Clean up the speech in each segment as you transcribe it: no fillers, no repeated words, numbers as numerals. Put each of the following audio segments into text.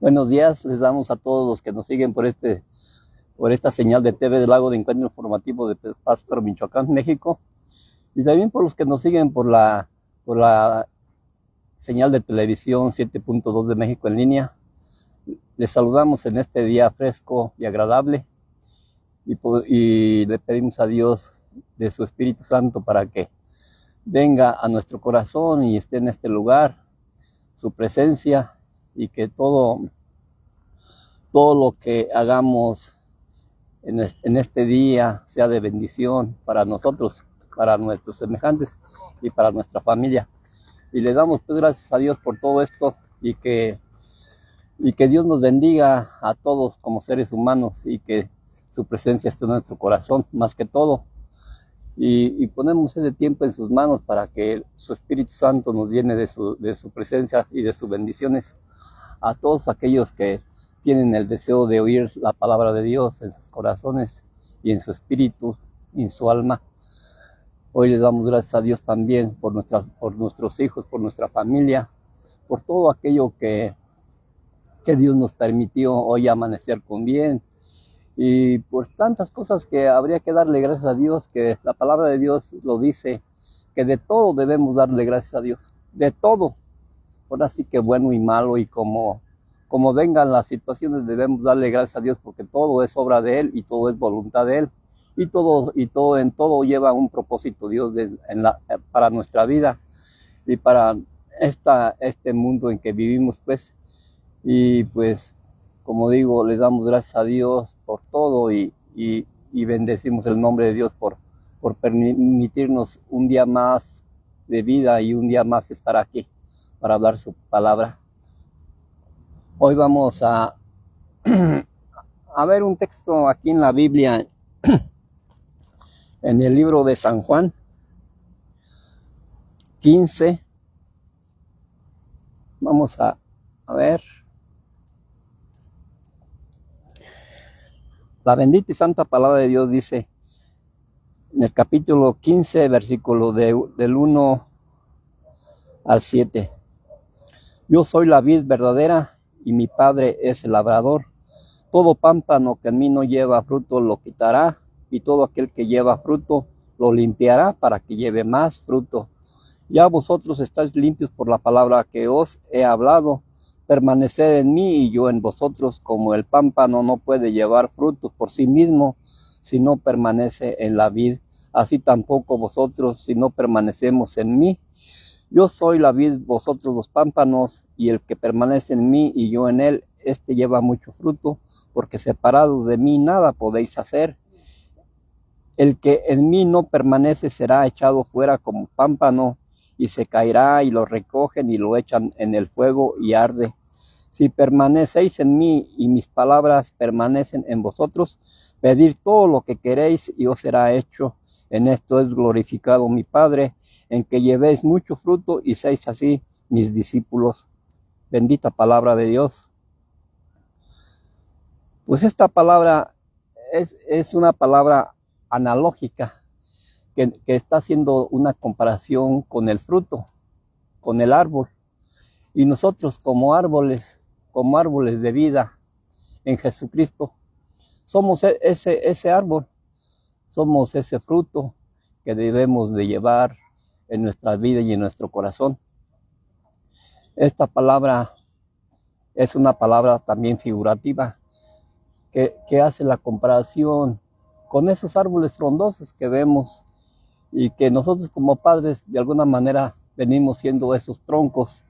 Buenos días, les damos a todos los que nos siguen por esta señal de TV del Lago de Encuentro Informativo de Pátzcuaro, Michoacán, México, y también por los que nos siguen por la señal de televisión 7.2 de México en línea. Les saludamos en este día fresco y agradable y le pedimos a Dios de su Espíritu Santo para que venga a nuestro corazón y esté en este lugar, su presencia, y que todo lo que hagamos en este día sea de bendición para nosotros, para nuestros semejantes y para nuestra familia. Y le damos pues gracias a Dios por todo esto y que Dios nos bendiga a todos como seres humanos y que su presencia esté en nuestro corazón más que todo. Y ponemos ese tiempo en sus manos para que su Espíritu Santo nos llene de su presencia y de sus bendiciones a todos aquellos que tienen el deseo de oír la palabra de Dios en sus corazones y en su espíritu y en su alma. Hoy les damos gracias a Dios también por nuestros hijos, por nuestra familia, por todo aquello que Dios nos permitió hoy amanecer con bien, y por tantas cosas que habría que darle gracias a Dios, que la palabra de Dios lo dice, que de todo debemos darle gracias a Dios, de todo. Ahora sí que bueno y malo, y como vengan las situaciones debemos darle gracias a Dios, porque todo es obra de Él y todo es voluntad de Él, y todo en todo lleva un propósito Dios para nuestra vida y para este mundo en que vivimos, pues. Y pues, como digo, le damos gracias a Dios por todo y bendecimos el nombre de Dios por permitirnos un día más de vida y un día más estar aquí para hablar su palabra. Hoy vamos a ver un texto aquí en la Biblia, en el libro de San Juan 15. Vamos a ver. La bendita y santa palabra de Dios dice en el capítulo 15, versículo del 1 al 7. Yo soy la vid verdadera y mi Padre es el labrador. Todo pámpano que en mí no lleva fruto lo quitará, y todo aquel que lleva fruto lo limpiará para que lleve más fruto. Ya vosotros estáis limpios por la palabra que os he hablado. Permaneced en mí y yo en vosotros, como el pámpano no puede llevar fruto por sí mismo si no permanece en la vid, así tampoco vosotros si no permanecemos en mí. Yo soy la vid, vosotros los pámpanos, y el que permanece en mí y yo en él, este lleva mucho fruto, porque separados de mí nada podéis hacer. El que en mí no permanece será echado fuera como pámpano, y se caerá, y lo recogen y lo echan en el fuego y arde. Si permanecéis en mí y mis palabras permanecen en vosotros, pedid todo lo que queréis y os será hecho. En esto es glorificado mi Padre, en que llevéis mucho fruto y seáis así mis discípulos. Bendita palabra de Dios. Pues esta palabra es una palabra analógica que está haciendo una comparación con el fruto, con el árbol. Y nosotros como árboles de vida en Jesucristo, somos ese árbol, somos ese fruto que debemos de llevar en nuestra vida y en nuestro corazón. Esta palabra es una palabra también figurativa que hace la comparación con esos árboles frondosos que vemos, y que nosotros como padres de alguna manera venimos siendo esos troncos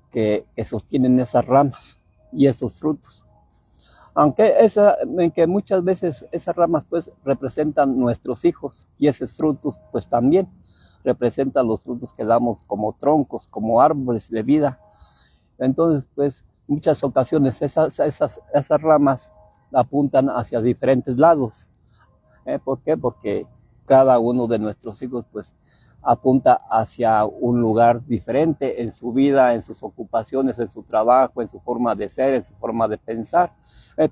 que sostienen esas ramas y esos frutos. Aunque en que muchas veces esas ramas pues representan nuestros hijos, y esos frutos pues también representan los frutos que damos como troncos, como árboles de vida. Entonces pues muchas ocasiones esas ramas apuntan hacia diferentes lados. ¿Por qué? Porque cada uno de nuestros hijos pues apunta hacia un lugar diferente en su vida, en sus ocupaciones, en su trabajo, en su forma de ser, en su forma de pensar,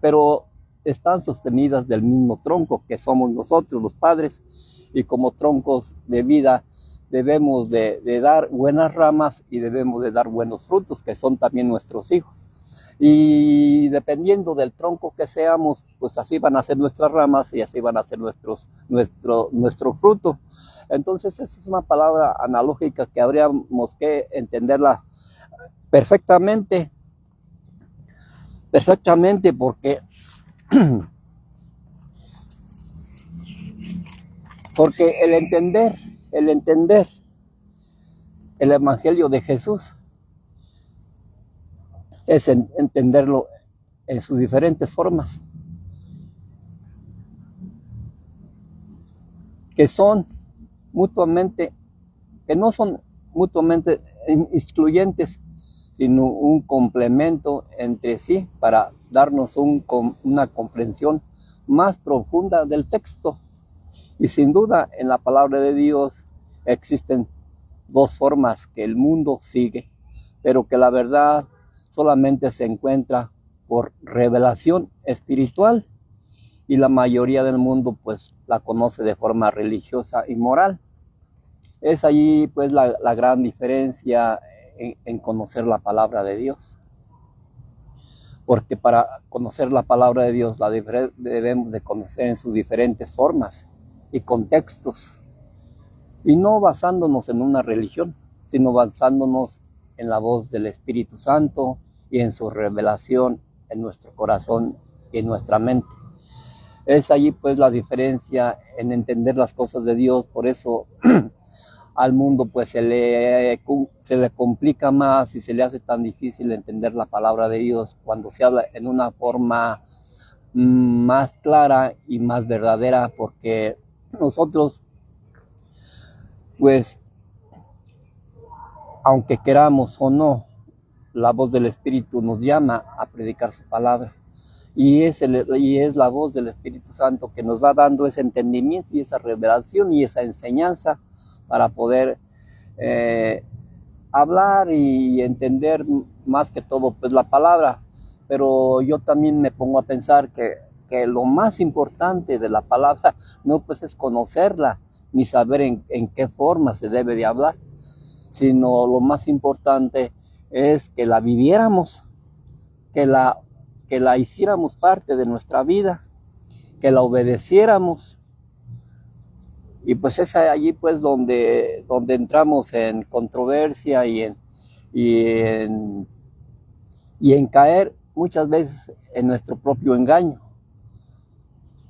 pero están sostenidas del mismo tronco que somos nosotros los padres, y como troncos de vida debemos de dar buenas ramas y debemos de dar buenos frutos, que son también nuestros hijos. Y dependiendo del tronco que seamos, pues así van a ser nuestras ramas y así van a ser nuestro fruto. Entonces, esa es una palabra analógica que habríamos que entenderla perfectamente, porque el entender el Evangelio de Jesús es entenderlo en sus diferentes formas, que no son mutuamente excluyentes, sino un complemento entre sí para darnos una comprensión más profunda del texto. Y sin duda, en la palabra de Dios existen dos formas que el mundo sigue, pero que la verdad solamente se encuentra por revelación espiritual, y la mayoría del mundo pues la conoce de forma religiosa y moral. Es allí pues la gran diferencia en conocer la palabra de Dios. Porque para conocer la palabra de Dios la debemos de conocer en sus diferentes formas y contextos. Y no basándonos en una religión, sino basándonos en la voz del Espíritu Santo y en su revelación en nuestro corazón y en nuestra mente. Es allí pues la diferencia en entender las cosas de Dios. Por eso al mundo pues se le complica más y se le hace tan difícil entender la palabra de Dios cuando se habla en una forma más clara y más verdadera, porque nosotros pues, aunque queramos o no, la voz del Espíritu nos llama a predicar su palabra. Y es la voz del Espíritu Santo que nos va dando ese entendimiento y esa revelación y esa enseñanza para poder hablar y entender más que todo pues la palabra. Pero yo también me pongo a pensar que lo más importante de la palabra no pues es conocerla ni saber en qué forma se debe de hablar, sino lo más importante es que la viviéramos, que la hiciéramos parte de nuestra vida, que la obedeciéramos. Y pues es allí pues donde entramos en controversia y en caer muchas veces en nuestro propio engaño,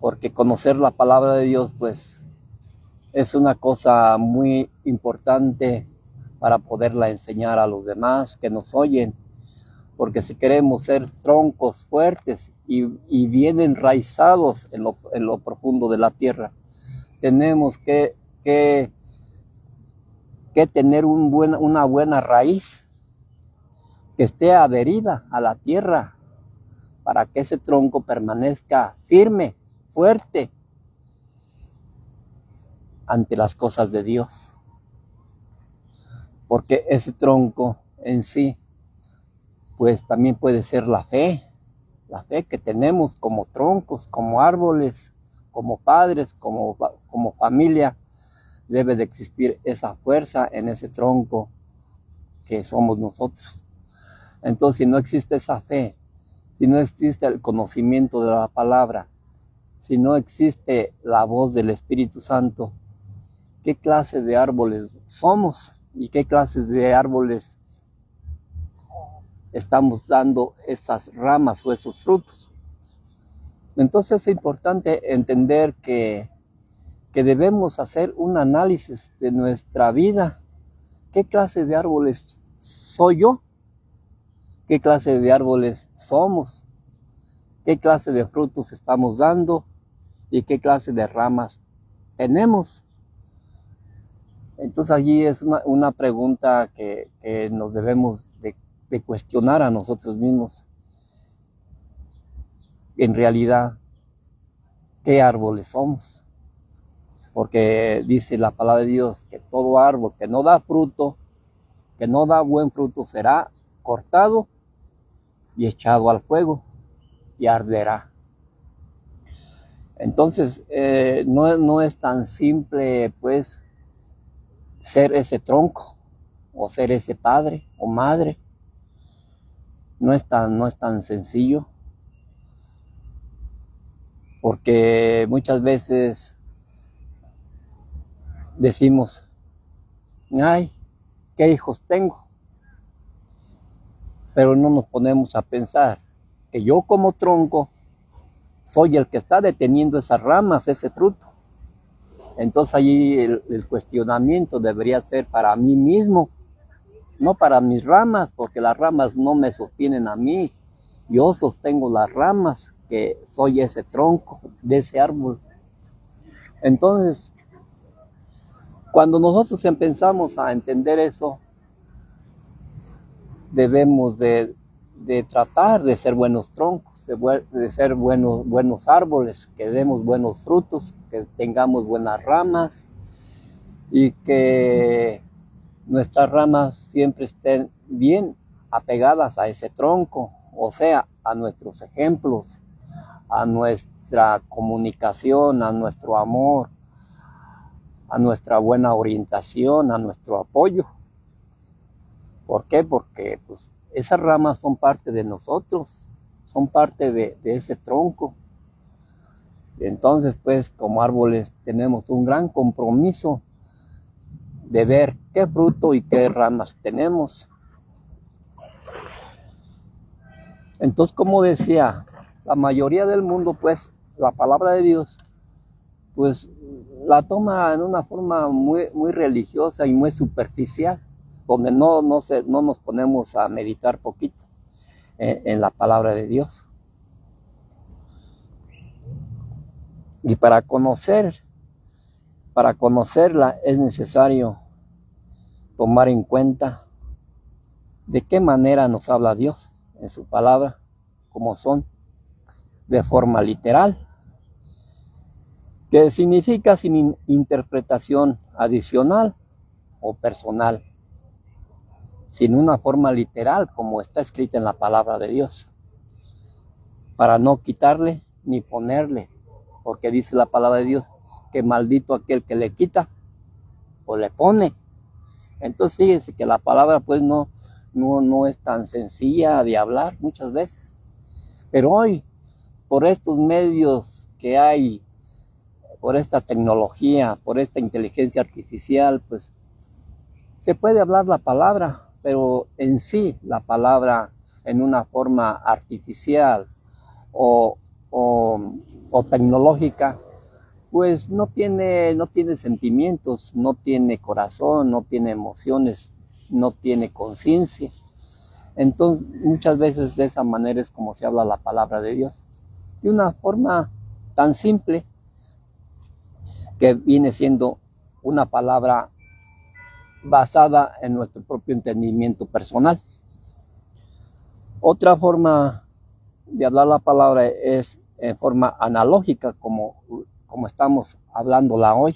porque conocer la palabra de Dios pues es una cosa muy importante para poderla enseñar a los demás que nos oyen. Porque si queremos ser troncos fuertes y bien enraizados en lo profundo de la tierra, tenemos que tener una buena raíz que esté adherida a la tierra para que ese tronco permanezca firme, fuerte ante las cosas de Dios. Porque ese tronco en sí pues también puede ser la fe que tenemos como troncos, como árboles, como padres, como familia. Debe de existir esa fuerza en ese tronco que somos nosotros. Entonces, si no existe esa fe, si no existe el conocimiento de la palabra, si no existe la voz del Espíritu Santo, ¿qué clase de árboles somos? ¿Y qué clases de árboles estamos dando esas ramas o esos frutos? Entonces es importante entender que debemos hacer un análisis de nuestra vida. ¿Qué clase de árboles soy yo? ¿Qué clase de árboles somos? ¿Qué clase de frutos estamos dando? ¿Y qué clase de ramas tenemos? Entonces allí es una pregunta que nos debemos de cuestionar a nosotros mismos. En realidad, ¿qué árboles somos? Porque dice la palabra de Dios que todo árbol que no da fruto, que no da buen fruto, será cortado y echado al fuego y arderá. Entonces, no es tan simple, pues, ser ese tronco o ser ese padre o madre. No es tan sencillo, porque muchas veces decimos, ay, ¿qué hijos tengo? Pero no nos ponemos a pensar que yo como tronco soy el que está deteniendo esas ramas, ese fruto. Entonces allí el cuestionamiento debería ser para mí mismo, no para mis ramas, porque las ramas no me sostienen a mí. Yo sostengo las ramas, que soy ese tronco de ese árbol. Entonces, cuando nosotros empezamos a entender eso, debemos de tratar de ser buenos troncos, de ser buenos árboles, que demos buenos frutos, que tengamos buenas ramas y que nuestras ramas siempre estén bien apegadas a ese tronco, o sea, a nuestros ejemplos, a nuestra comunicación, a nuestro amor, a nuestra buena orientación, a nuestro apoyo. ¿Por qué? Porque pues, esas ramas son parte de nosotros, son parte de ese tronco. Entonces, pues, como árboles tenemos un gran compromiso de ver qué fruto y qué ramas tenemos. Entonces, como decía, la mayoría del mundo, pues, la palabra de Dios, pues, la toma en una forma muy religiosa y muy superficial, donde no nos ponemos a meditar poquito en la palabra de Dios. Y para conocerla es necesario tomar en cuenta de qué manera nos habla Dios en su palabra, como son de forma literal, que significa sin interpretación adicional o personal, sin una forma literal como está escrita en la palabra de Dios, para no quitarle ni ponerle, porque dice la palabra de Dios que maldito aquel que le quita o le pone. Entonces fíjense que la palabra pues no es tan sencilla de hablar muchas veces, pero hoy por estos medios que hay, por esta tecnología, por esta inteligencia artificial, pues se puede hablar la palabra, pero en sí la palabra en una forma artificial o tecnológica, pues no tiene sentimientos, no tiene corazón, no tiene emociones, no tiene conciencia. Entonces, muchas veces de esa manera es como se habla la palabra de Dios, de una forma tan simple que viene siendo una palabra basada en nuestro propio entendimiento personal. Otra forma de hablar la palabra es en forma analógica, como estamos hablándola hoy,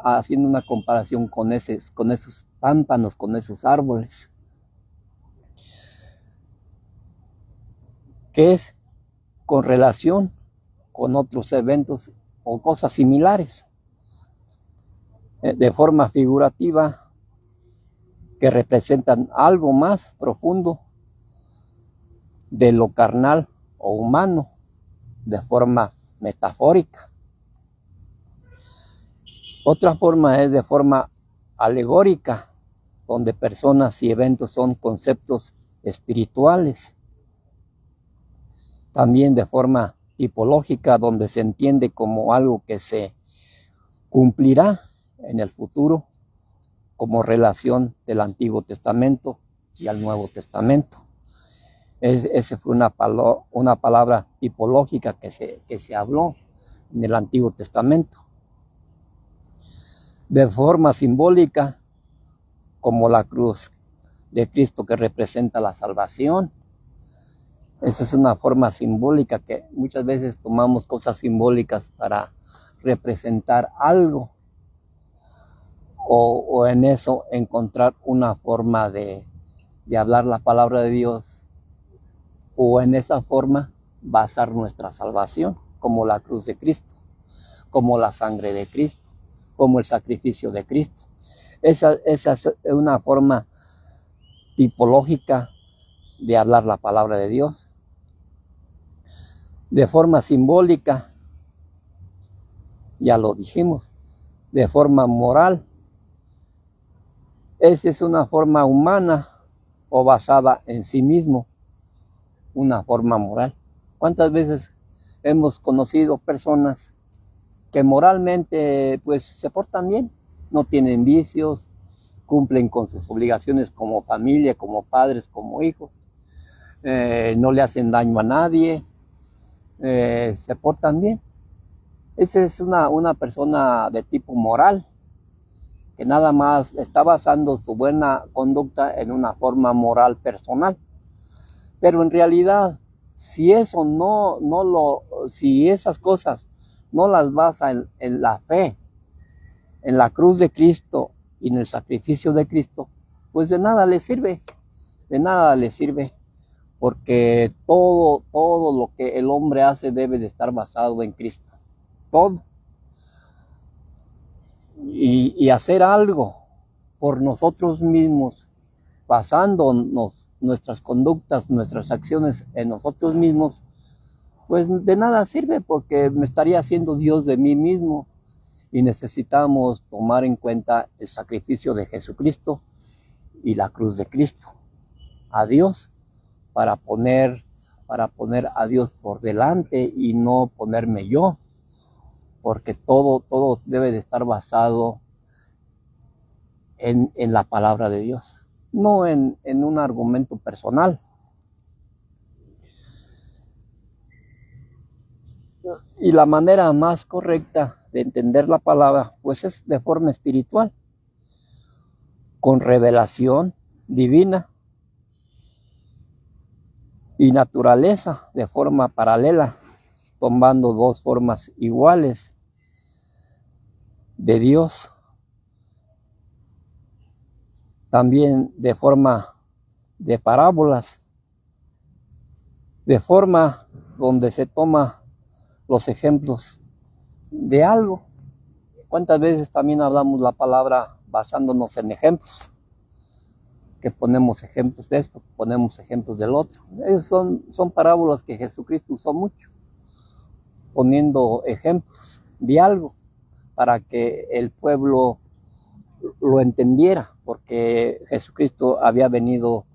haciendo una comparación con esos pámpanos, con esos árboles, que es con relación con otros eventos o cosas similares, de forma figurativa, que representan algo más profundo de lo carnal o humano, de forma metafórica. Otra forma es de forma alegórica, donde personas y eventos son conceptos espirituales. También de forma tipológica, donde se entiende como algo que se cumplirá en el futuro, como relación del Antiguo Testamento y al Nuevo Testamento. Esa fue una palabra tipológica que se habló en el Antiguo Testamento. De forma simbólica, como la cruz de Cristo que representa la salvación. Esa es una forma simbólica, que muchas veces tomamos cosas simbólicas para representar algo, o en eso encontrar una forma de hablar la palabra de Dios, o en esa forma basar nuestra salvación, como la cruz de Cristo, como la sangre de Cristo, como el sacrificio de Cristo. Esa es una forma tipológica de hablar la palabra de Dios. De forma simbólica, ya lo dijimos, de forma moral. Esa es una forma humana o basada en sí mismo, una forma moral. ¿Cuántas veces hemos conocido personas que moralmente pues se portan bien, no tienen vicios, cumplen con sus obligaciones como familia, como padres, como hijos, no le hacen daño a nadie, se portan bien? Esa es una persona de tipo moral, que nada más está basando su buena conducta en una forma moral personal. Pero en realidad, si eso si esas cosas no las basa en la fe, en la cruz de Cristo y en el sacrificio de Cristo, pues de nada le sirve, porque todo lo que el hombre hace debe de estar basado en Cristo, todo. Y hacer algo por nosotros mismos, basándonos nuestras conductas, nuestras acciones en nosotros mismos, pues de nada sirve, porque me estaría haciendo Dios de mí mismo. Y necesitamos tomar en cuenta el sacrificio de Jesucristo y la cruz de Cristo, a Dios, para poner a Dios por delante y no ponerme yo, porque todo debe de estar basado en la palabra de Dios, no en un argumento personal. Y la manera más correcta de entender la palabra, pues es de forma espiritual, con revelación divina y naturaleza de forma paralela, tomando dos formas iguales de Dios. También de forma de parábolas, de forma donde se toma los ejemplos de algo. ¿Cuántas veces también hablamos la palabra basándonos en ejemplos? Que ponemos ejemplos de esto, ponemos ejemplos del otro. Esos son parábolas que Jesucristo usó mucho, poniendo ejemplos de algo para que el pueblo lo entendiera, porque Jesucristo había venido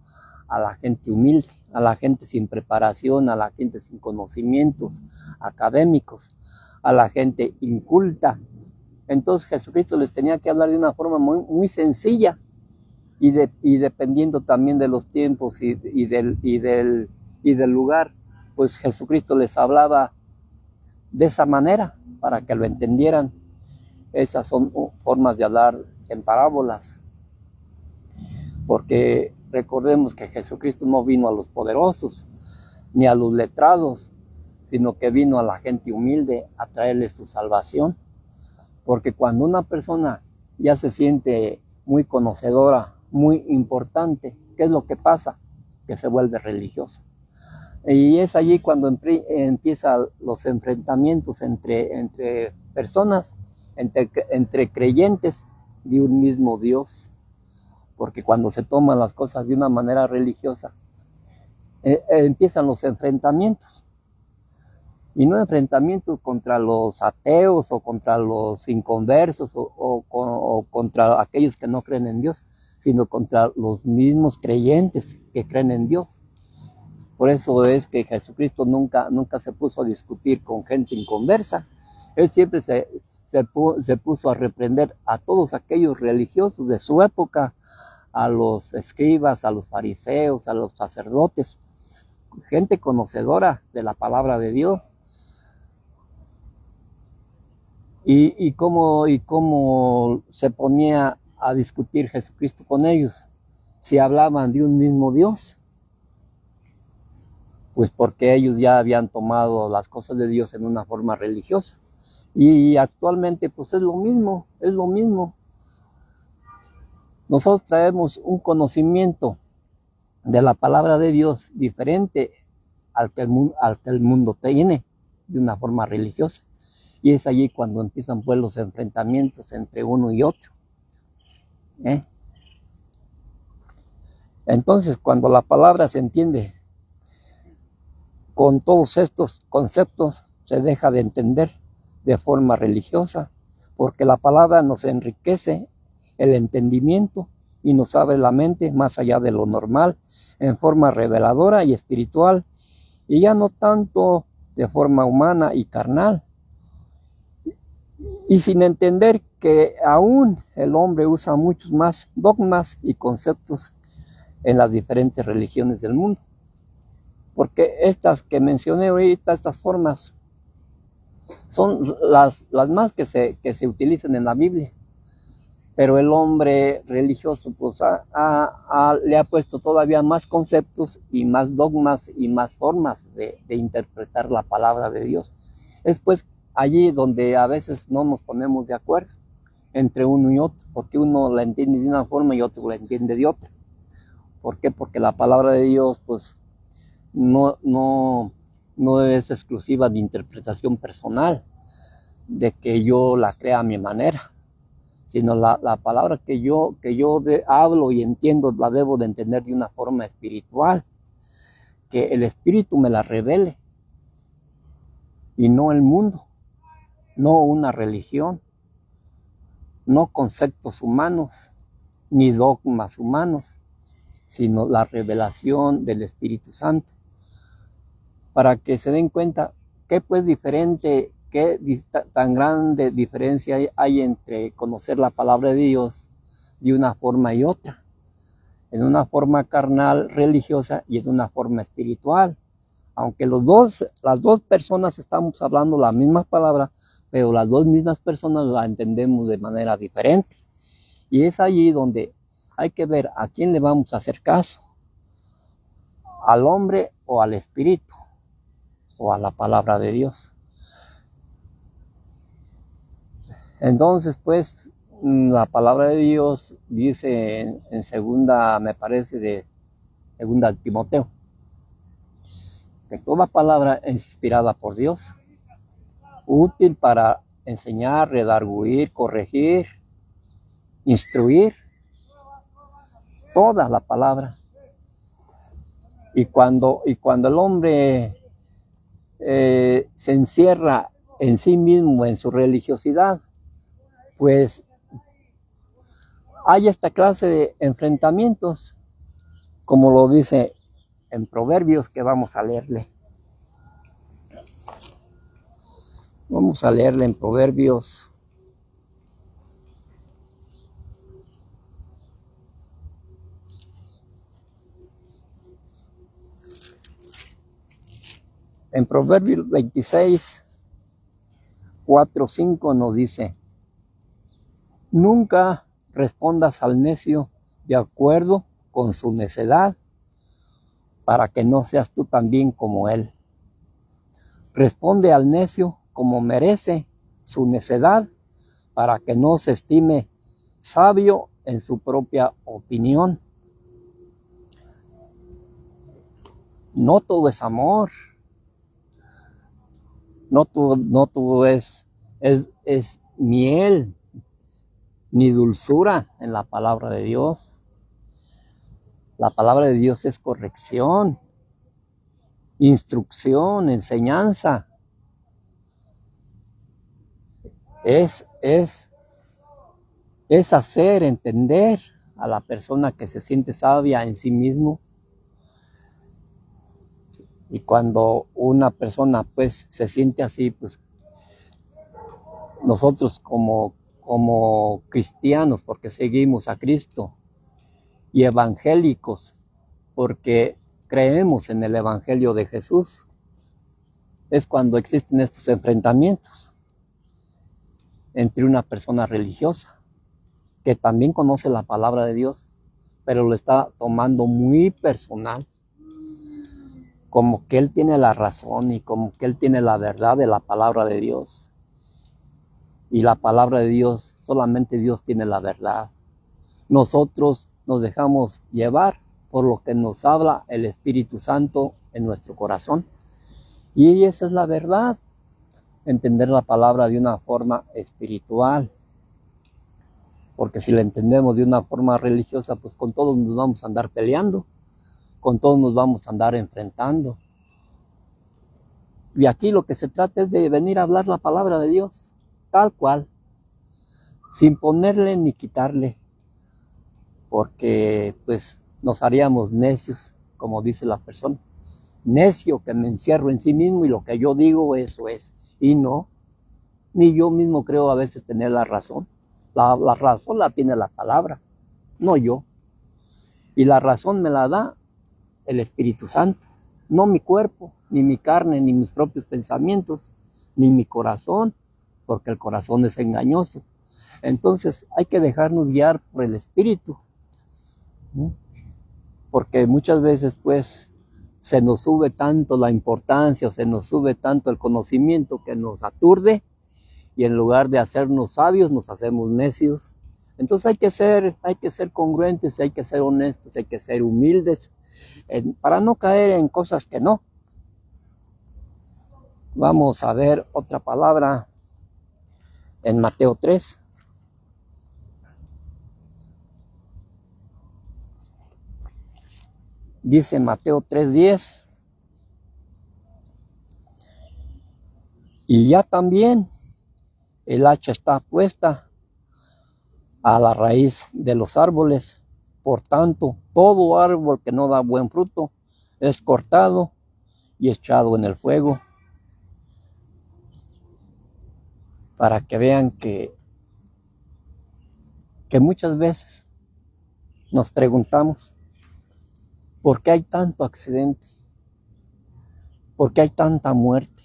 a la gente humilde, a la gente sin preparación, a la gente sin conocimientos académicos, a la gente inculta. Entonces Jesucristo les tenía que hablar de una forma muy sencilla, y dependiendo también de los tiempos y del lugar, pues Jesucristo les hablaba de esa manera para que lo entendieran. Esas son formas de hablar en parábolas, porque recordemos que Jesucristo no vino a los poderosos ni a los letrados, sino que vino a la gente humilde a traerles su salvación. Porque cuando una persona ya se siente muy conocedora, muy importante, ¿qué es lo que pasa? Que se vuelve religiosa. Y es allí cuando empiezan los enfrentamientos entre personas, entre creyentes de un mismo Dios. Porque cuando se toman las cosas de una manera religiosa, empiezan los enfrentamientos. Y no enfrentamientos contra los ateos o contra los inconversos o contra aquellos que no creen en Dios, sino contra los mismos creyentes que creen en Dios. Por eso es que Jesucristo nunca se puso a discutir con gente inconversa. Él siempre se puso a reprender a todos aquellos religiosos de su época, a los escribas, a los fariseos, a los sacerdotes, gente conocedora de la palabra de Dios. Y cómo se ponía a discutir Jesucristo con ellos, si hablaban de un mismo Dios, pues porque ellos ya habían tomado las cosas de Dios en una forma religiosa. Y actualmente pues es lo mismo. Nosotros traemos un conocimiento de la palabra de Dios diferente al que el mundo tiene de una forma religiosa. Y es allí cuando empiezan pues los enfrentamientos entre uno y otro. ¿eh? Entonces, cuando la palabra se entiende con todos estos conceptos, se deja de entender de forma religiosa, porque la palabra nos enriquece el entendimiento y nos abre la mente más allá de lo normal, en forma reveladora y espiritual, y ya no tanto de forma humana y carnal. Y sin entender que aún el hombre usa muchos más dogmas y conceptos en las diferentes religiones del mundo. Porque estas que mencioné ahorita, estas formas, son las más que se utilizan en la Biblia. Pero el hombre religioso pues le ha puesto todavía más conceptos y más dogmas y más formas de interpretar la palabra de Dios. Es pues allí donde a veces no nos ponemos de acuerdo entre uno y otro, porque uno la entiende de una forma y otro la entiende de otra. ¿Por qué? Porque la palabra de Dios pues no es exclusiva de interpretación personal, de que yo la crea a mi manera, sino la palabra que yo hablo y entiendo la debo de entender de una forma espiritual, que el Espíritu me la revele y no el mundo, no una religión, no conceptos humanos ni dogmas humanos, sino la revelación del Espíritu Santo, para que se den cuenta qué pues diferente, qué tan grande diferencia hay entre conocer la palabra de Dios de una forma y otra, en una forma carnal, religiosa, y en una forma espiritual. Aunque las dos personas estamos hablando la misma palabra, pero las dos mismas personas la entendemos de manera diferente. Y es allí donde hay que ver a quién le vamos a hacer caso, al hombre o al espíritu, o a la palabra de Dios. Entonces, pues, la palabra de Dios dice en segunda, me parece, de segunda Timoteo, que toda palabra es inspirada por Dios, útil para enseñar, redarguir, corregir, instruir, toda la palabra. Y cuando el hombre se encierra en sí mismo, en su religiosidad, pues hay esta clase de enfrentamientos, como lo dice en Proverbios, que vamos a leerle. Vamos a leerle en Proverbios. En Proverbios 26, 4, 5 nos dice: nunca respondas al necio de acuerdo con su necedad, para que no seas tú también como él. Responde al necio como merece su necedad, para que no se estime sabio en su propia opinión. No todo es amor, no todo es miel ni dulzura en la palabra de Dios. La palabra de Dios es corrección, instrucción, enseñanza. Es hacer entender a la persona que se siente sabia en sí mismo. Y cuando una persona pues se siente así, pues nosotros como cristianos, porque seguimos a Cristo, y evangélicos, porque creemos en el Evangelio de Jesús, es cuando existen estos enfrentamientos entre una persona religiosa que también conoce la palabra de Dios, pero lo está tomando muy personal, como que él tiene la razón y como que él tiene la verdad de la palabra de Dios. Y la palabra de Dios, solamente Dios tiene la verdad. Nosotros nos dejamos llevar por lo que nos habla el Espíritu Santo en nuestro corazón. Y esa es la verdad, entender la palabra de una forma espiritual. porque si la entendemos de una forma religiosa, pues con todos nos vamos a andar peleando, con todos nos vamos a andar enfrentando. Y aquí lo que se trata es de venir a hablar la palabra de Dios, tal cual, sin ponerle ni quitarle, porque pues nos haríamos necios, como dice la persona. Necio que me encierro en sí mismo y lo que yo digo eso es. Y no, ni yo mismo creo a veces tener la razón. La razón la tiene la palabra, no yo. Y la razón me la da el Espíritu Santo, no mi cuerpo, ni mi carne, ni mis propios pensamientos, ni mi corazón, porque el corazón es engañoso. Entonces hay que dejarnos guiar por el Espíritu, ¿no? Porque muchas veces pues se nos sube tanto la importancia o se nos sube tanto el conocimiento que nos aturde y en lugar de hacernos sabios nos hacemos necios. Entonces hay que ser congruentes, hay que ser honestos, hay que ser humildes para no caer en cosas que no. Vamos a ver otra palabra en Mateo 3. Dice Mateo 3:10. Y ya también el hacha está puesta a la raíz de los árboles. Por tanto, todo árbol que no da buen fruto es cortado y echado en el fuego. Para que vean que muchas veces nos preguntamos, ¿por qué hay tanto accidente? ¿Por qué hay tanta muerte?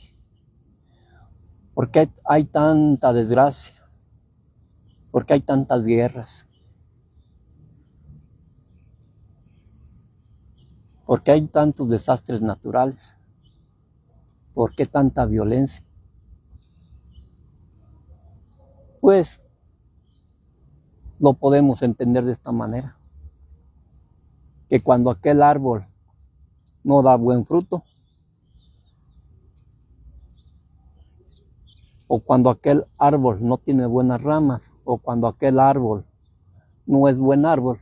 ¿Por qué hay tanta desgracia? ¿Por qué hay tantas guerras? ¿Por qué hay tantos desastres naturales? ¿Por qué tanta violencia? Pues lo podemos entender de esta manera, que cuando aquel árbol no da buen fruto, o cuando aquel árbol no tiene buenas ramas, o cuando aquel árbol no es buen árbol,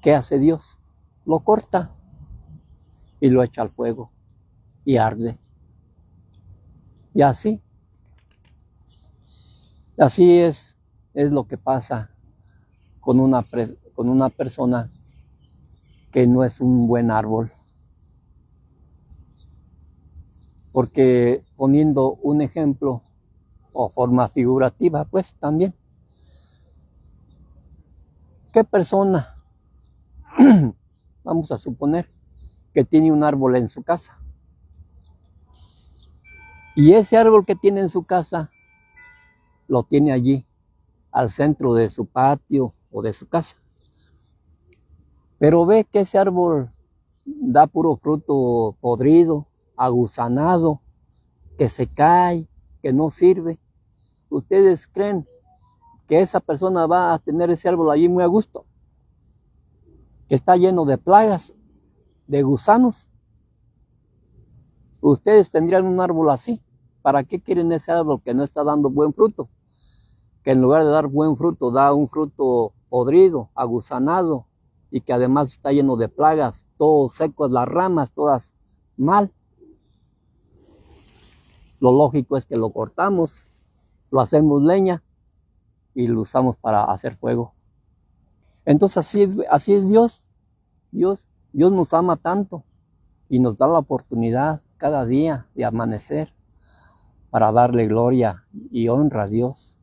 ¿qué hace Dios? Lo corta y lo echa al fuego y arde. Y así es lo que pasa con una persona que no es un buen árbol. Porque poniendo un ejemplo o forma figurativa, pues también, ¿qué persona, vamos a suponer, que tiene un árbol en su casa? Y ese árbol que tiene en su casa, lo tiene allí, al centro de su patio o de su casa. Pero ve que ese árbol da puro fruto podrido, aguzanado, que se cae, que no sirve. ¿Ustedes creen que esa persona va a tener ese árbol allí muy a gusto? Que está lleno de plagas, de gusanos. Ustedes tendrían un árbol así. ¿Para qué quieren ese árbol que no está dando buen fruto? Que en lugar de dar buen fruto, da un fruto podrido, agusanado, y que además está lleno de plagas, todo seco, las ramas todas mal. Lo lógico es que lo cortamos, lo hacemos leña y lo usamos para hacer fuego. Entonces así es Dios. Dios nos ama tanto y nos da la oportunidad cada día de amanecer para darle gloria y honra a Dios.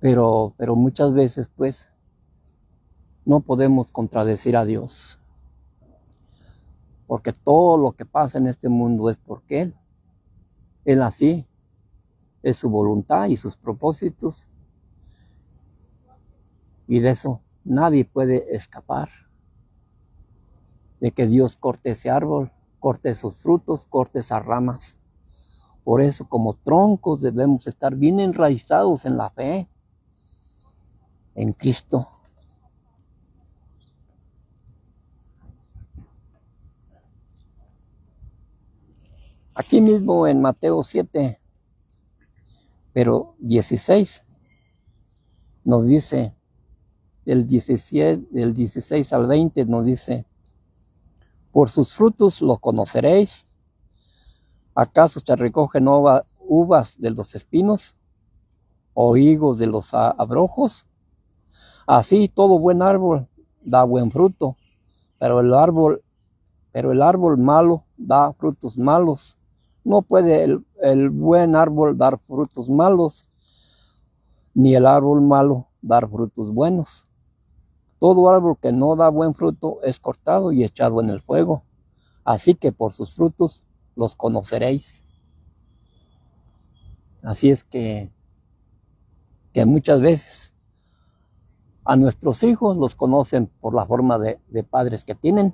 Pero muchas veces pues no podemos contradecir a Dios, porque todo lo que pasa en este mundo es porque Él así es su voluntad y sus propósitos, y de eso nadie puede escapar, de que Dios corte ese árbol, corte esos frutos, corte esas ramas. Por eso como troncos debemos estar bien enraizados en la fe, en Cristo. Aquí mismo en Mateo 7 Pero 16 nos dice, del 16 al 20 nos dice, por sus frutos los conoceréis. ¿Acaso se recogen uvas de los espinos o higos de los abrojos? Así todo buen árbol da buen fruto, pero el árbol malo da frutos malos. No puede el buen árbol dar frutos malos, ni el árbol malo dar frutos buenos. Todo árbol que no da buen fruto es cortado y echado en el fuego. Así que por sus frutos los conoceréis. Así es que muchas veces a nuestros hijos los conocen por la forma de padres que tienen.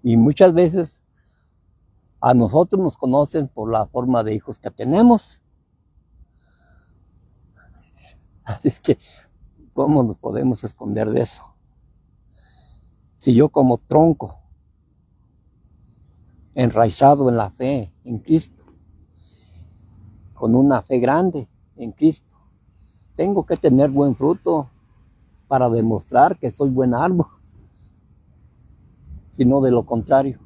Y muchas veces a nosotros nos conocen por la forma de hijos que tenemos. Así es que, ¿cómo nos podemos esconder de eso? Si yo como tronco, enraizado en la fe en Cristo, con una fe grande en Cristo, tengo que tener buen fruto para demostrar que soy buen árbol, sino de lo contrario.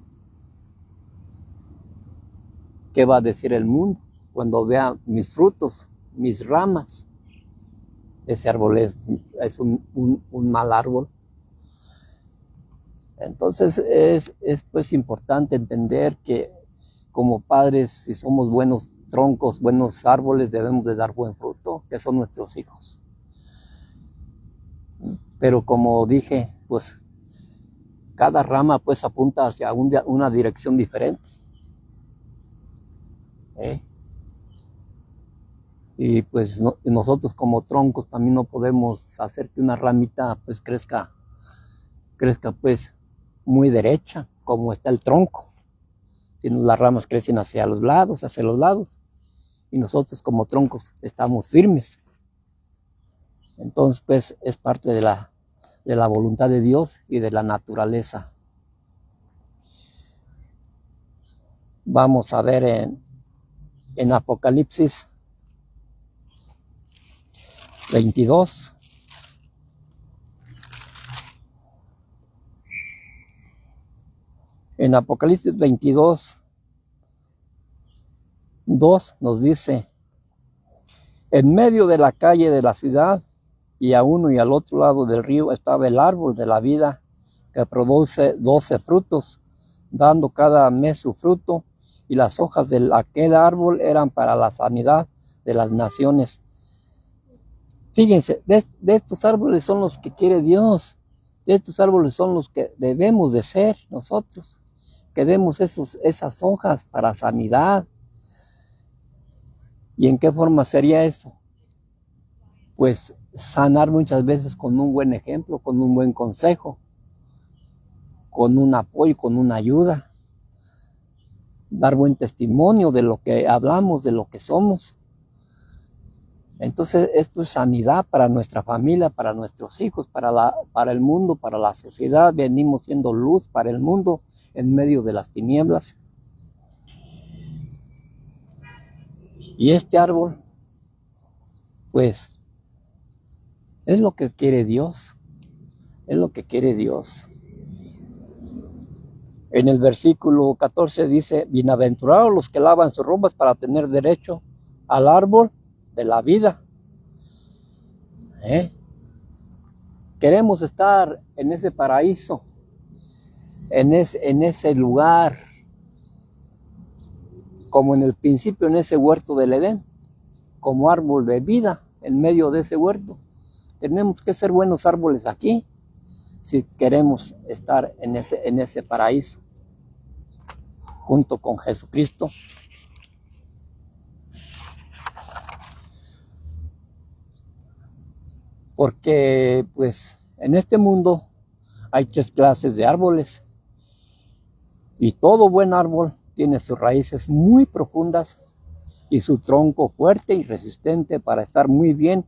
¿Qué va a decir el mundo cuando vea mis frutos, mis ramas? Ese árbol es un mal árbol. Entonces es pues importante entender que como padres, si somos buenos troncos, buenos árboles, debemos de dar buen fruto, que son nuestros hijos. Pero como dije, pues cada rama pues apunta hacia una dirección diferente. Y pues nosotros como troncos también no podemos hacer que una ramita pues crezca pues muy derecha como está el tronco, sino las ramas crecen hacia los lados, y nosotros como troncos estamos firmes. Entonces pues es parte de la voluntad de Dios y de la naturaleza. Vamos a ver en Apocalipsis 22. En Apocalipsis 22, 2 nos dice, en medio de la calle de la ciudad y a uno y al otro lado del río estaba el árbol de la vida que produce 12 frutos, dando cada mes su fruto, y las hojas de aquel árbol eran para la sanidad de las naciones. Fíjense, de estos árboles son los que quiere Dios, de estos árboles son los que debemos de ser nosotros, que demos esas hojas para sanidad. ¿Y en qué forma sería eso? Pues sanar muchas veces con un buen ejemplo, con un buen consejo, con un apoyo, con una ayuda, dar buen testimonio de lo que hablamos, de lo que somos. Entonces esto es sanidad para nuestra familia, para nuestros hijos, para el mundo, para la sociedad. Venimos siendo luz para el mundo en medio de las tinieblas. Y este árbol, pues, es lo que quiere Dios. Es lo que quiere Dios. En el versículo 14 dice, bienaventurados los que lavan sus ropas para tener derecho al árbol de la vida. Queremos estar en ese paraíso, en ese lugar, como en el principio en ese huerto del Edén, como árbol de vida en medio de ese huerto. Tenemos que ser buenos árboles aquí, si queremos estar en ese paraíso, junto con Jesucristo. Porque pues en este mundo hay 3 clases de árboles, y todo buen árbol tiene sus raíces muy profundas y su tronco fuerte y resistente para estar muy bien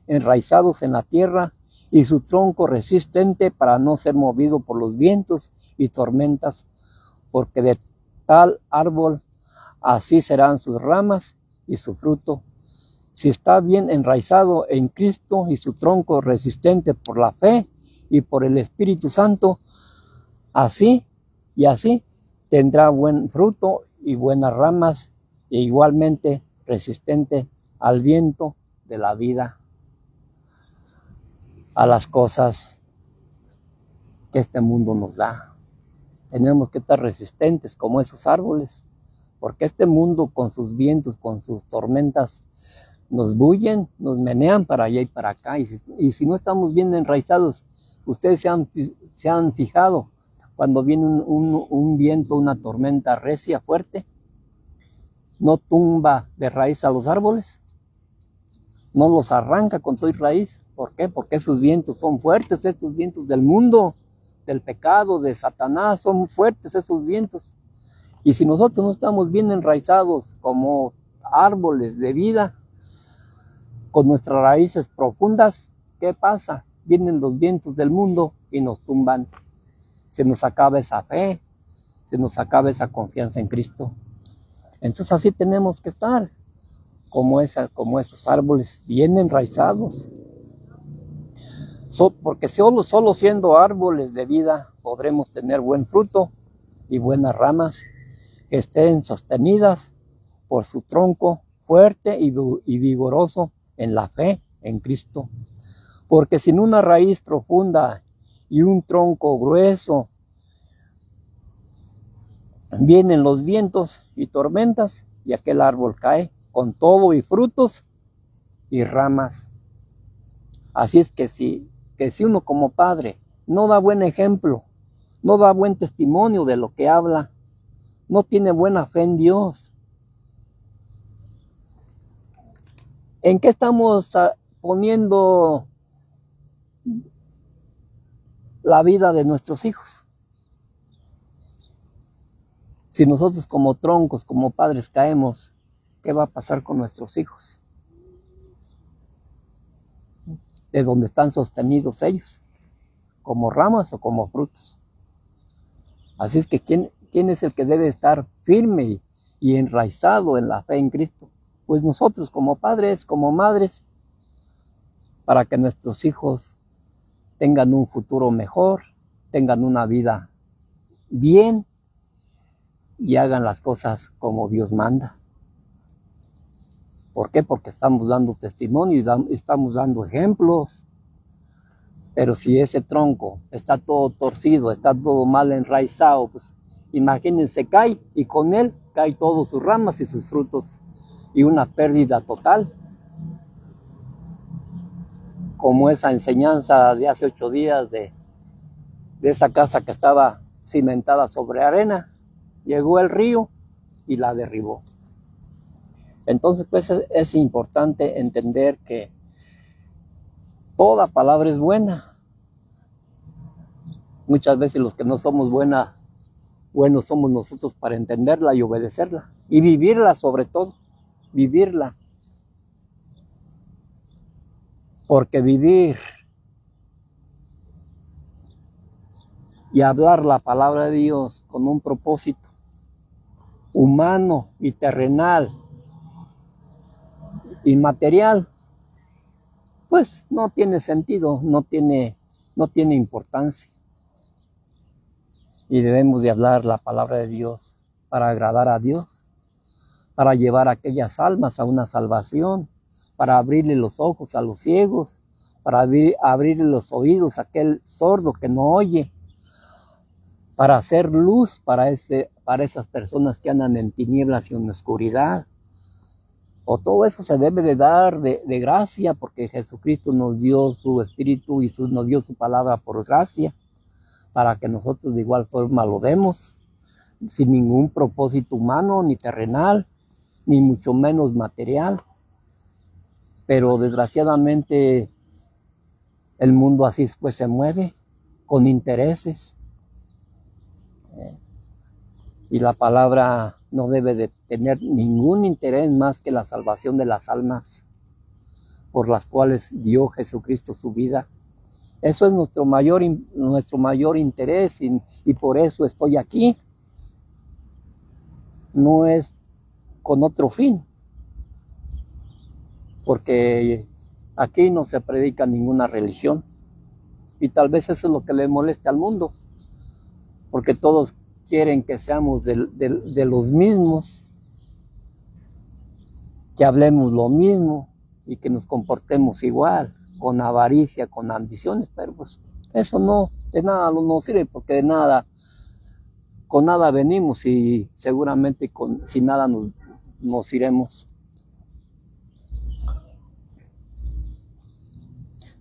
enraizados en la tierra, y su tronco resistente para no ser movido por los vientos y tormentas, porque de tal árbol así serán sus ramas. y su fruto, si está bien enraizado en Cristo y su tronco resistente por la fe y por el Espíritu Santo, así y así tendrá buen fruto y buenas ramas, e igualmente resistente al viento de la vida, a las cosas que este mundo nos da. Tenemos que estar resistentes como esos árboles, porque este mundo con sus vientos, con sus tormentas, nos bullen, nos menean para allá y para acá, y si no estamos bien enraizados, ustedes se han fijado, cuando viene un viento, una tormenta recia, fuerte, no tumba de raíz a los árboles, no los arranca con toda raíz. ¿Por qué? Porque esos vientos son fuertes, estos vientos del mundo, del pecado, de Satanás, son fuertes esos vientos. Y si nosotros no estamos bien enraizados como árboles de vida, con nuestras raíces profundas, ¿qué pasa? Vienen los vientos del mundo y nos tumban. Se nos acaba esa fe, se nos acaba esa confianza en Cristo. Entonces así tenemos que estar, como esos árboles bien enraizados. Porque solo siendo árboles de vida podremos tener buen fruto y buenas ramas que estén sostenidas por su tronco fuerte y vigoroso en la fe en Cristo. Porque sin una raíz profunda y un tronco grueso, vienen los vientos y tormentas y aquel árbol cae con todo y frutos y ramas. Así es que si uno como padre no da buen ejemplo, no da buen testimonio de lo que habla, no tiene buena fe en Dios, ¿en qué estamos poniendo la vida de nuestros hijos? Si nosotros como troncos, como padres caemos, ¿qué va a pasar con nuestros hijos? ¿De dónde están sostenidos ellos? ¿Como ramas o como frutos? Así es que ¿quién es el que debe estar firme y enraizado en la fe en Cristo? Pues nosotros como padres, como madres, para que nuestros hijos tengan un futuro mejor, tengan una vida bien y hagan las cosas como Dios manda. ¿Por qué? Porque estamos dando testimonio y estamos dando ejemplos. Pero si ese tronco está todo torcido, está todo mal enraizado, pues imagínense, cae y con él caen todas sus ramas y sus frutos y una pérdida total. Como esa enseñanza de hace 8 días de esa casa que estaba cimentada sobre arena, llegó el río y la derribó. Entonces, pues es importante entender que toda palabra es buena. Muchas veces los que no somos buenos somos nosotros para entenderla y obedecerla. Y vivirla sobre todo, vivirla. Porque vivir y hablar la palabra de Dios con un propósito humano y terrenal y material, pues no tiene sentido, no tiene importancia. Y debemos de hablar la palabra de Dios para agradar a Dios, para llevar a aquellas almas a una salvación, para abrirle los ojos a los ciegos, para abrirle los oídos a aquel sordo que no oye, para hacer luz para esas personas que andan en tinieblas y en oscuridad. O todo eso se debe de dar de gracia, porque Jesucristo nos dio su Espíritu y nos dio su palabra por gracia, para que nosotros de igual forma lo demos, sin ningún propósito humano, ni terrenal, ni mucho menos material. Pero desgraciadamente el mundo así pues se mueve, con intereses. Y la palabra no debe de tener ningún interés más que la salvación de las almas, por las cuales dio Jesucristo su vida. Eso es nuestro mayor interés y por eso estoy aquí. No es con otro fin. porque aquí no se predica ninguna religión, y tal vez eso es lo que le molesta al mundo, porque todos quieren que seamos de los mismos, que hablemos lo mismo y que nos comportemos igual, con avaricia, con ambiciones, pero pues eso no, de nada nos sirve, porque de nada, con nada venimos y seguramente sin nada nos iremos.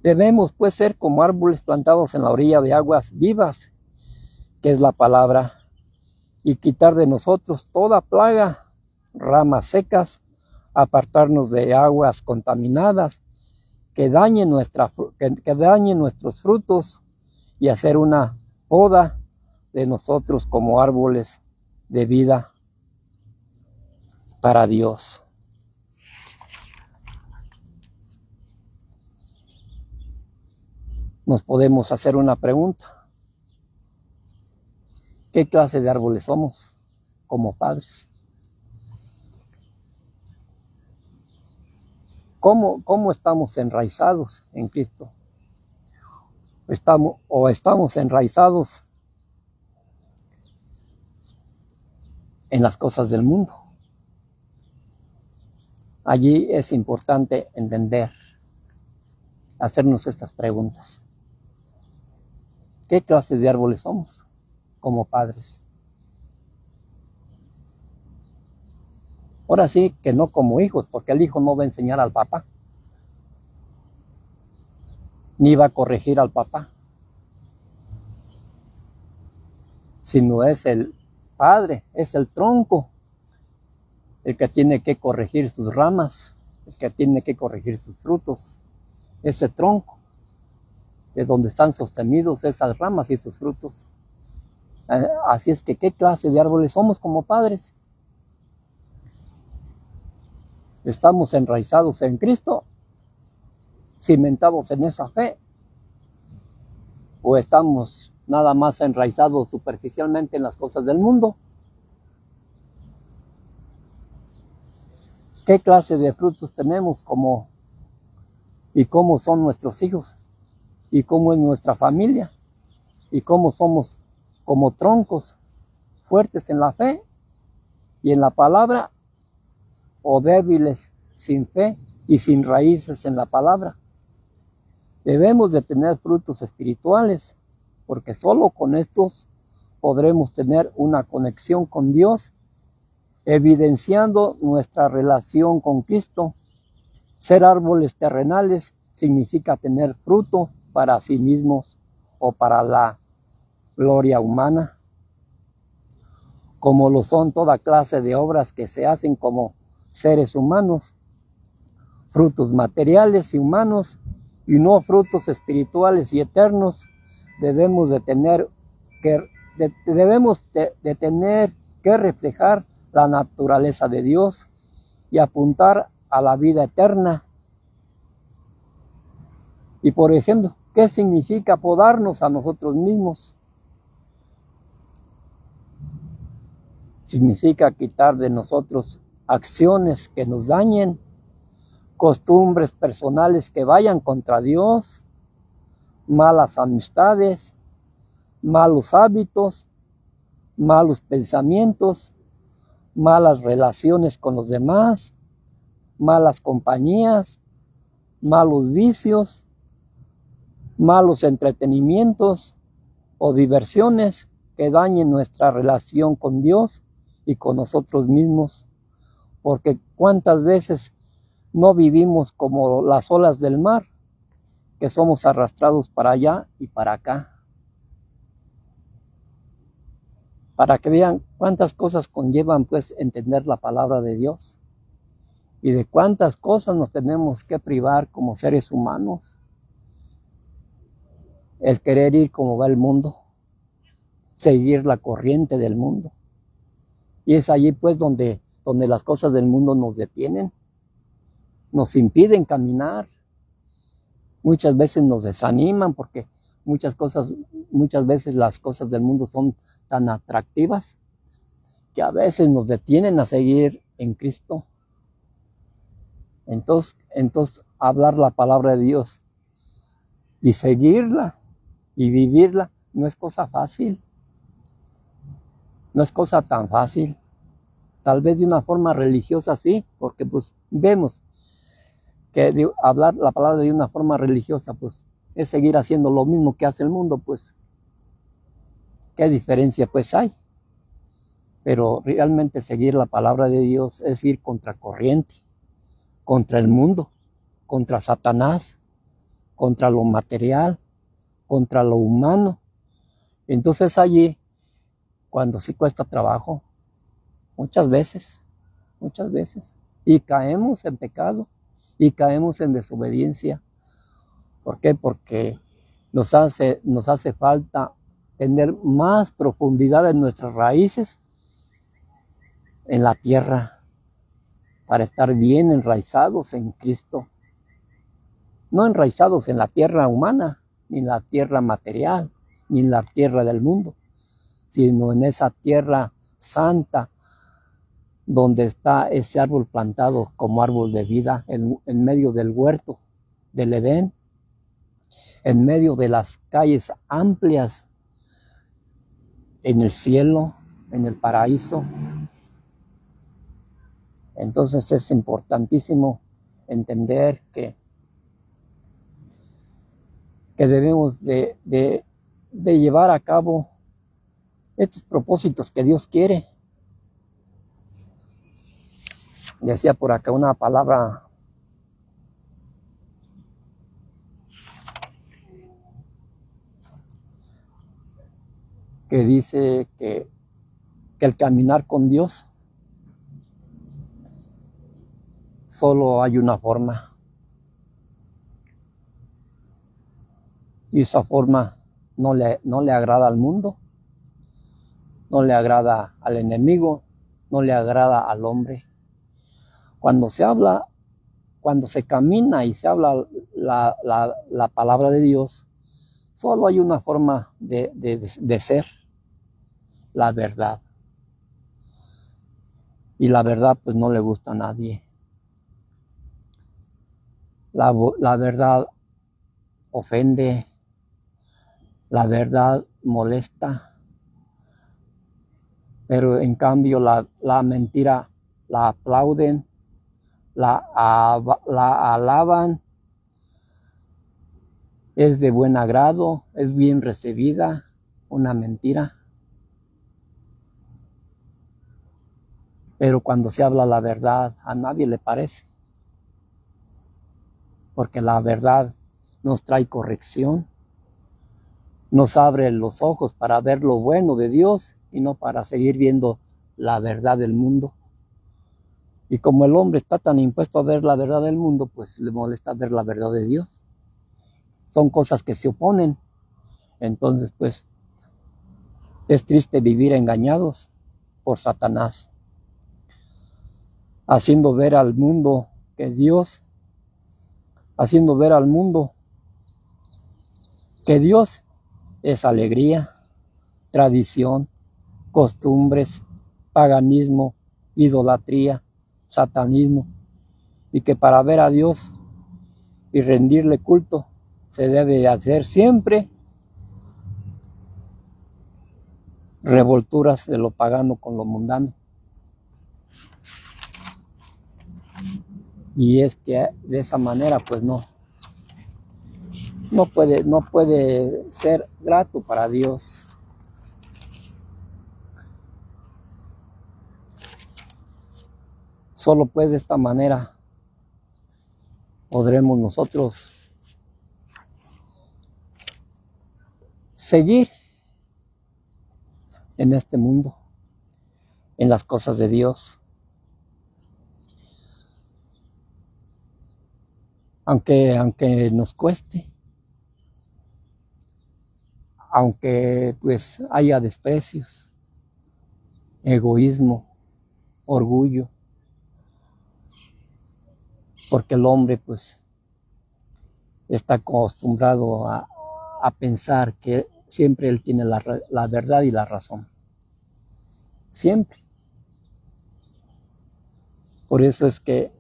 Debemos pues ser como árboles plantados en la orilla de aguas vivas, que es la palabra, y quitar de nosotros toda plaga, ramas secas, apartarnos de aguas contaminadas que dañen nuestros frutos, y hacer una poda de nosotros como árboles de vida para Dios. Nos podemos hacer una pregunta: ¿qué clase de árboles somos como padres? ¿Cómo estamos enraizados en Cristo? ¿Estamos enraizados en las cosas del mundo? Allí es importante entender, hacernos estas preguntas. ¿Qué clase de árboles somos como padres? Ahora sí que no como hijos, porque el hijo no va a enseñar al papá, ni va a corregir al papá, sino es el padre, es el tronco, el que tiene que corregir sus ramas, el que tiene que corregir sus frutos, ese tronco, de donde están sostenidos esas ramas y sus frutos. Así es que, ¿qué clase de árboles somos como padres? ¿Estamos enraizados en Cristo, cimentados en esa fe? ¿O estamos nada más enraizados superficialmente en las cosas del mundo? ¿Qué clase de frutos tenemos y cómo son nuestros hijos? ¿Y cómo es nuestra familia? ¿Y cómo somos como troncos fuertes en la fe y en la palabra, o débiles sin fe y sin raíces en la palabra? Debemos de tener frutos espirituales, porque solo con estos podremos tener una conexión con Dios, evidenciando nuestra relación con Cristo. Ser árboles terrenales significa tener fruto para sí mismos o para la gloria humana, como lo son toda clase de obras que se hacen como seres humanos, frutos materiales y humanos, y no frutos espirituales y eternos. Debemos de tener que reflejar la naturaleza de Dios y apuntar a la vida eterna. Y por ejemplo, ¿qué significa podarnos a nosotros mismos? Significa quitar de nosotros acciones que nos dañen, costumbres personales que vayan contra Dios, malas amistades, malos hábitos, malos pensamientos, malas relaciones con los demás, malas compañías, malos vicios, malos entretenimientos o diversiones que dañen nuestra relación con Dios y con nosotros mismos, porque cuántas veces no vivimos como las olas del mar, que somos arrastrados para allá y para acá. Para que vean cuántas cosas conllevan pues entender la palabra de Dios, y de cuántas cosas nos tenemos que privar como seres humanos. El querer ir como va el mundo, seguir la corriente del mundo. Y es allí pues donde las cosas del mundo nos detienen, nos impiden caminar. Muchas veces nos desaniman, porque muchas veces las cosas del mundo son tan atractivas que a veces nos detienen a seguir en Cristo. Entonces hablar la palabra de Dios y seguirla y vivirla no es cosa fácil, no es cosa tan fácil. Tal vez de una forma religiosa sí, porque pues vemos que hablar la palabra de una forma religiosa pues es seguir haciendo lo mismo que hace el mundo, pues qué diferencia pues hay. Pero realmente seguir la palabra de Dios es ir contra corriente, contra el mundo, contra Satanás, contra lo material, contra lo humano. Entonces allí, cuando sí cuesta trabajo, muchas veces, y caemos en pecado, y caemos en desobediencia. ¿Por qué? Porque nos hace falta tener más profundidad en nuestras raíces en la tierra, para estar bien enraizados en Cristo. No enraizados en la tierra humana, ni en la tierra material, ni en la tierra del mundo, sino en esa tierra santa, donde está ese árbol plantado como árbol de vida, en medio del huerto del Edén, en medio de las calles amplias, en el cielo, en el paraíso. Entonces es importantísimo entender que debemos de llevar a cabo estos propósitos que Dios quiere. Decía por acá una palabra que dice que el caminar con Dios solo hay una forma, y esa forma no le agrada al mundo, no le agrada al enemigo, no le agrada al hombre. Cuando se camina y se habla la palabra de Dios, solo hay una forma de ser, la verdad. Y la verdad pues no le gusta a nadie. La verdad ofende, la verdad molesta, pero en cambio la mentira la aplauden, la alaban, es de buen agrado, es bien recibida, una mentira. Pero cuando se habla la verdad, a nadie le parece, porque la verdad nos trae corrección, nos abre los ojos para ver lo bueno de Dios y no para seguir viendo la verdad del mundo. Y como el hombre está tan impuesto a ver la verdad del mundo, pues le molesta ver la verdad de Dios. Son cosas que se oponen. Entonces, pues, es triste vivir engañados por Satanás, haciendo ver al mundo que Dios es alegría, tradición, costumbres, paganismo, idolatría, satanismo, y que para ver a Dios y rendirle culto se debe hacer siempre revolturas de lo pagano con lo mundano. Y es que de esa manera pues no puede ser grato para Dios. Solo pues de esta manera podremos nosotros seguir en este mundo, en las cosas de Dios. Aunque nos cueste, aunque pues haya desprecios, egoísmo, orgullo, porque el hombre pues está acostumbrado a pensar que siempre él tiene la verdad y la razón. Siempre. Por eso es que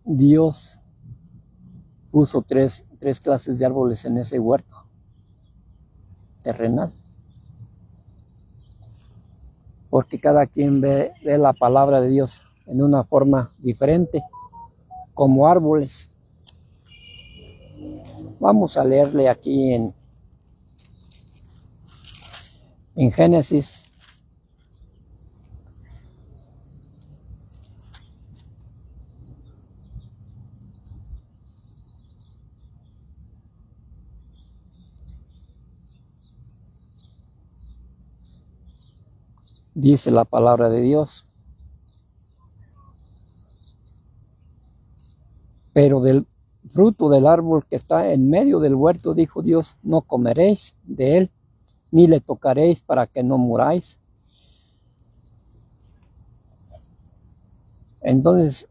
Dios puso tres clases de árboles en ese huerto terrenal. Porque cada quien ve la palabra de Dios en una forma diferente, como árboles. Vamos a leerle aquí en Génesis. Dice la palabra de Dios: pero del fruto del árbol que está en medio del huerto, dijo Dios, no comeréis de él, ni le tocaréis para que no muráis. Entonces,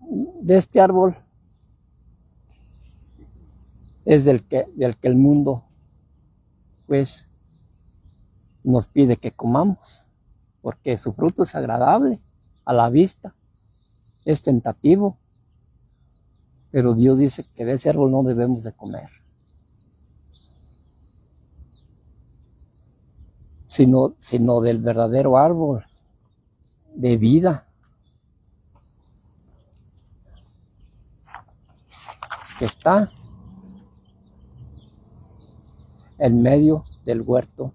de este árbol es del que el mundo pues nos pide que comamos, porque su fruto es agradable a la vista, es tentativo, pero Dios dice que de ese árbol no debemos de comer, sino del verdadero árbol de vida que está en medio del huerto.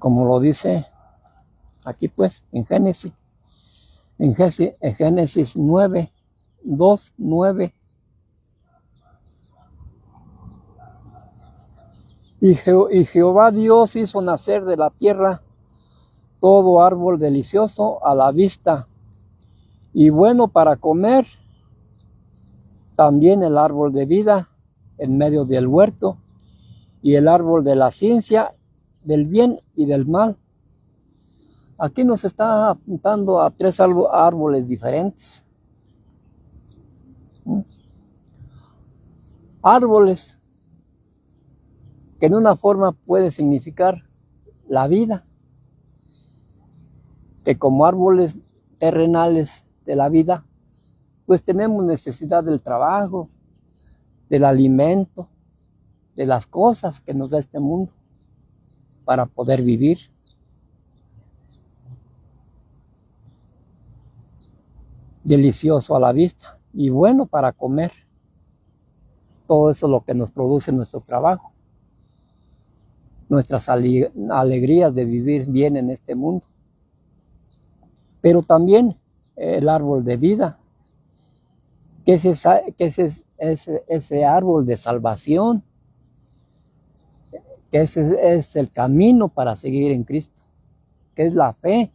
Como lo dice aquí pues en Génesis 9, 2, 9. Y Jehová Dios hizo nacer de la tierra todo árbol delicioso a la vista y bueno para comer, también el árbol de vida en medio del huerto y el árbol de la ciencia del bien y del mal. Aquí nos está apuntando a tres árboles diferentes. Árboles que en una forma puede significar la vida, que como árboles terrenales de la vida, pues tenemos necesidad del trabajo, del alimento, de las cosas que nos da este mundo para poder vivir. Delicioso a la vista y bueno para comer. Todo eso es lo que nos produce nuestro trabajo, nuestras alegrías de vivir bien en este mundo. Pero también el árbol de vida, que es ese árbol de salvación, que ese es el camino para seguir en Cristo, que es la fe,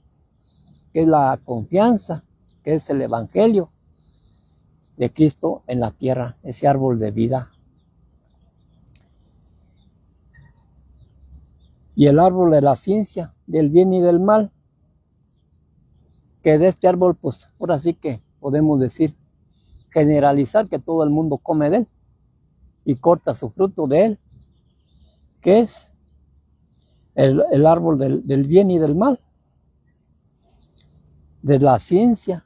que es la confianza, que es el evangelio de Cristo en la tierra, ese árbol de vida. Y el árbol de la ciencia, del bien y del mal, que de este árbol, pues ahora sí que podemos decir, generalizar que todo el mundo come de él y corta su fruto de él, que es el árbol del bien y del mal, de la ciencia.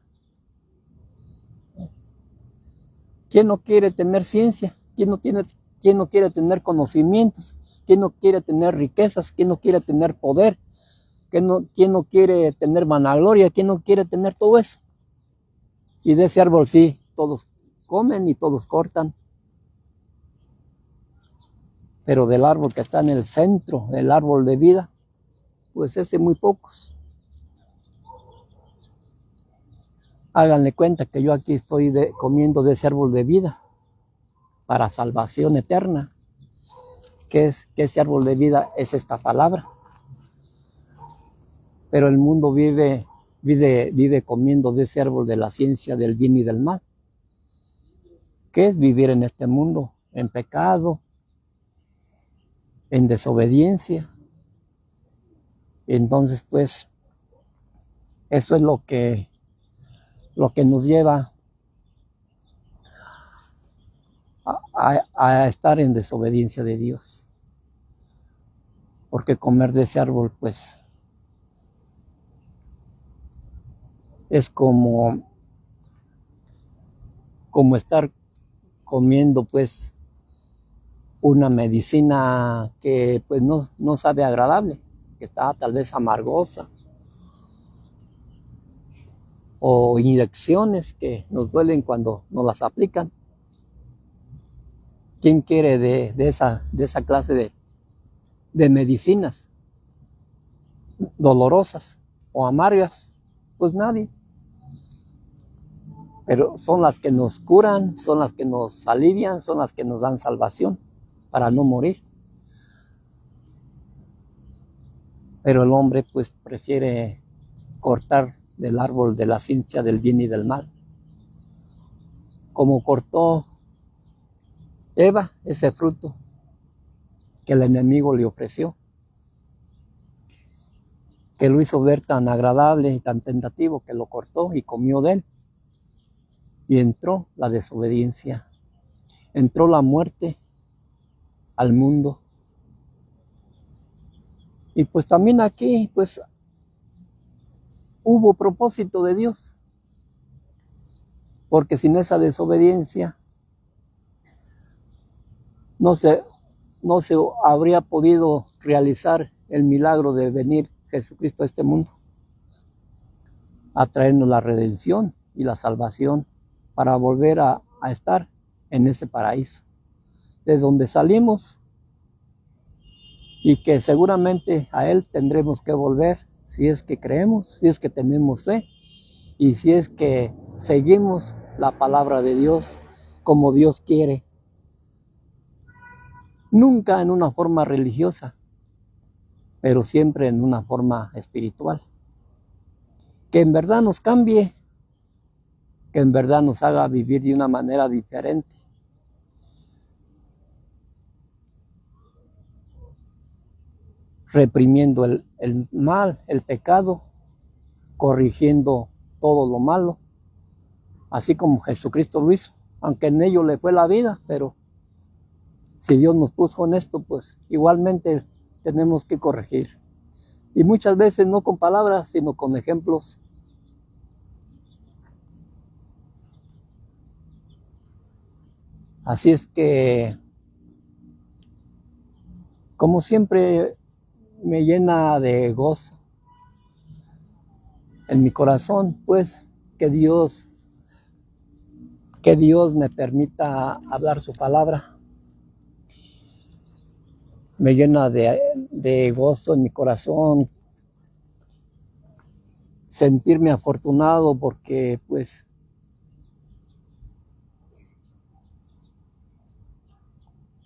¿Quién no quiere tener ciencia? ¿Quién no quiere tener conocimientos? ¿Quién no quiere tener riquezas? ¿Quién no quiere tener poder? ¿Quién no quiere tener vanagloria? ¿Quién no quiere tener todo eso? Y de ese árbol sí, todos comen y todos cortan. Pero del árbol que está en el centro, el árbol de vida, pues ese muy pocos. Háganle cuenta que yo aquí estoy comiendo de ese árbol de vida para salvación eterna. Que ese árbol de vida es esta palabra. Pero el mundo vive comiendo de ese árbol de la ciencia del bien y del mal. ¿Qué es vivir en este mundo? En pecado, en desobediencia. Entonces, pues, eso es lo que nos lleva a estar en desobediencia de Dios. Porque comer de ese árbol, pues, Es como estar comiendo pues una medicina que pues no sabe agradable, que está tal vez amargosa, o inyecciones que nos duelen cuando nos las aplican. ¿Quién quiere de esa clase de medicinas dolorosas o amargas? Pues nadie. Pero son las que nos curan, son las que nos alivian, son las que nos dan salvación para no morir. Pero el hombre pues prefiere cortar del árbol de la ciencia del bien y del mal, como cortó Eva ese fruto que el enemigo le ofreció, que lo hizo ver tan agradable y tan tentativo que lo cortó y comió de él. Y entró la desobediencia, entró la muerte al mundo. Y pues también aquí pues hubo propósito de Dios, porque sin esa desobediencia no se habría podido realizar el milagro de venir Jesucristo a este mundo, a traernos la redención y la salvación para volver a estar en ese paraíso, de donde salimos y que seguramente a Él tendremos que volver si es que creemos, si es que tenemos fe y si es que seguimos la palabra de Dios como Dios quiere. Nunca en una forma religiosa, pero siempre en una forma espiritual. Que en verdad nos cambie, que en verdad nos haga vivir de una manera diferente. Reprimiendo el mal, el pecado, corrigiendo todo lo malo, así como Jesucristo lo hizo, aunque en ello le fue la vida, pero si Dios nos puso en esto, pues igualmente tenemos que corregir. Y muchas veces no con palabras, sino con ejemplos. Así es que, como siempre, me llena de gozo en mi corazón, pues, que Dios me permita hablar su palabra. Me llena de gozo en mi corazón, sentirme afortunado porque, pues,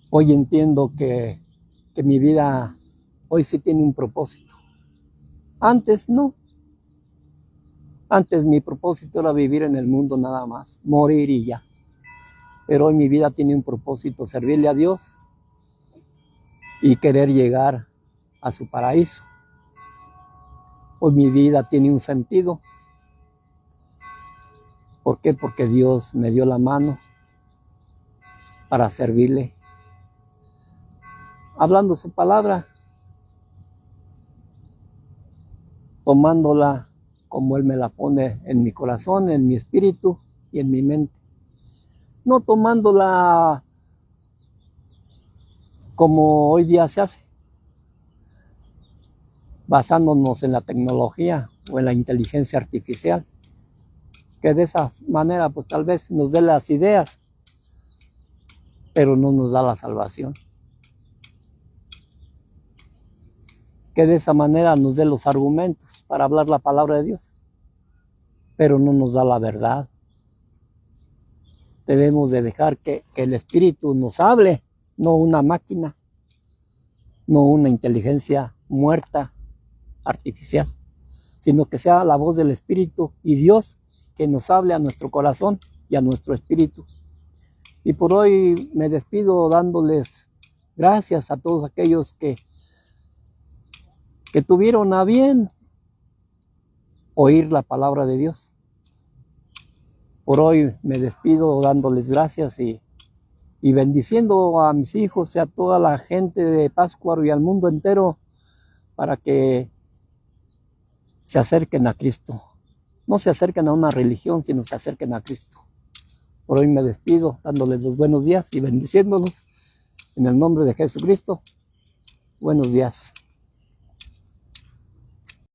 hoy entiendo que mi vida hoy sí tiene un propósito. Antes no. Antes mi propósito era vivir en el mundo nada más, morir y ya. Pero hoy mi vida tiene un propósito, servirle a Dios y querer llegar a su paraíso. Hoy mi vida tiene un sentido. ¿Por qué? Porque Dios me dio la mano para servirle, hablando su palabra, tomándola como Él me la pone en mi corazón, en mi espíritu y en mi mente. No tomándola como hoy día se hace, basándonos en la tecnología o en la inteligencia artificial, que de esa manera pues tal vez nos dé las ideas, pero no nos da la salvación. Que de esa manera nos dé los argumentos para hablar la palabra de Dios, pero no nos da la verdad. Debemos de dejar que el Espíritu nos hable, no una máquina, no una inteligencia muerta, artificial, sino que sea la voz del Espíritu y Dios que nos hable a nuestro corazón y a nuestro espíritu. Y por hoy me despido dándoles gracias a todos aquellos que tuvieron a bien oír la palabra de Dios. Por hoy me despido dándoles gracias y bendiciendo a mis hijos y a toda la gente de Pátzcuaro y al mundo entero para que se acerquen a Cristo. no se acerquen a una religión, sino se acerquen a Cristo. Por hoy me despido, dándoles los buenos días y bendiciéndolos en el nombre de Jesucristo. Buenos días.